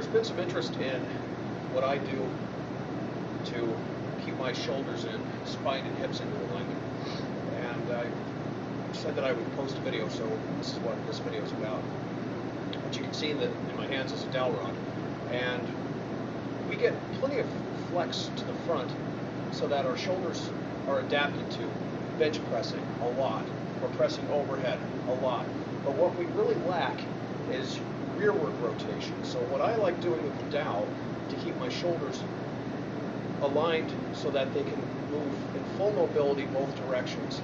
there's been some interest in what I do to keep my shoulders and spine and hips into alignment. And I said that I would post a video, so this is what this video is about. What you can see in my hands is a dowel rod. And we get plenty of flex to the front so that our shoulders are adapted to bench pressing a lot, or pressing overhead a lot. But what we really lack is rearward rotation. So what I like doing with the dowel to keep my shoulders aligned so that they can move in full mobility both directions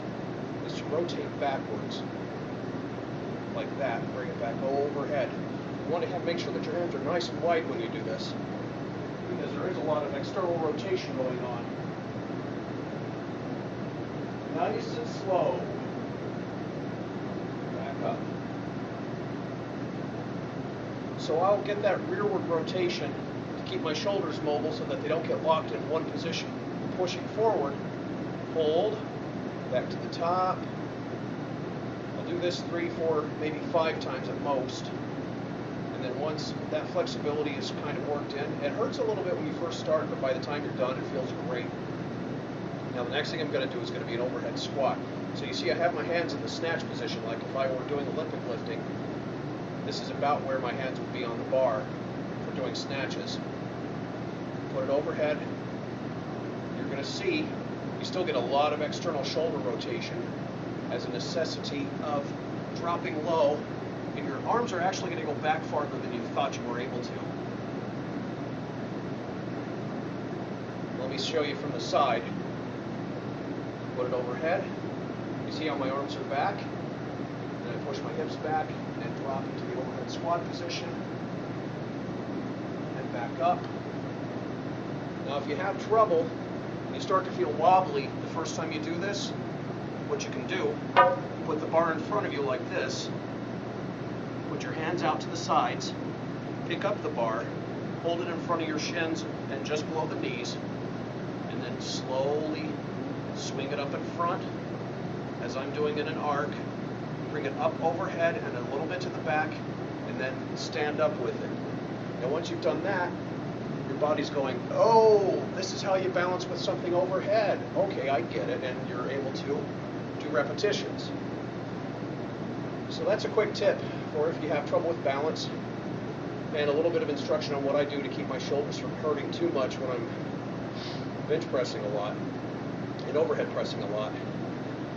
is to rotate backwards like that, bring it back overhead. You want to make sure that your hands are nice and wide when you do this, because there is a lot of external rotation going on. Nice and slow. Back up. So I'll get that rearward rotation to keep my shoulders mobile so that they don't get locked in one position. Pushing forward, hold, back to the top. I'll do this 3, 4, maybe 5 times at most. And then once that flexibility is kind of worked in, it hurts a little bit when you first start, but by the time you're done, it feels great. Now the next thing I'm going to do is going to be an overhead squat. So you see I have my hands in the snatch position, like if I were doing Olympic lifting. This is about where my hands would be on the bar for doing snatches. Put it overhead. You're going to see you still get a lot of external shoulder rotation as a necessity of dropping low, and your arms are actually going to go back farther than you thought you were able to. Let me show you from the side. Put it overhead. You see how my arms are back? Then I push my hips back and drop into the overhead squat position. And back up. Now if you have trouble, and you start to feel wobbly the first time you do this, what you can do, put the bar in front of you like this, put your hands out to the sides, pick up the bar, hold it in front of your shins and just below the knees, and then slowly swing it up in front as I'm doing in an arc, bring it up overhead and a little bit to the back, and then stand up with it. And once you've done that, your body's going, oh, this is how you balance with something overhead. Okay, I get it, and you're able to do repetitions. So that's a quick tip for if you have trouble with balance, and a little bit of instruction on what I do to keep my shoulders from hurting too much when I'm bench pressing a lot and overhead pressing a lot.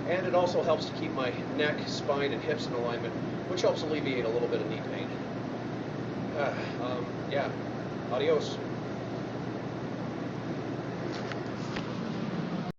And it also helps to keep my neck, spine, and hips in alignment, which helps alleviate a little bit of knee pain. Yeah, adios.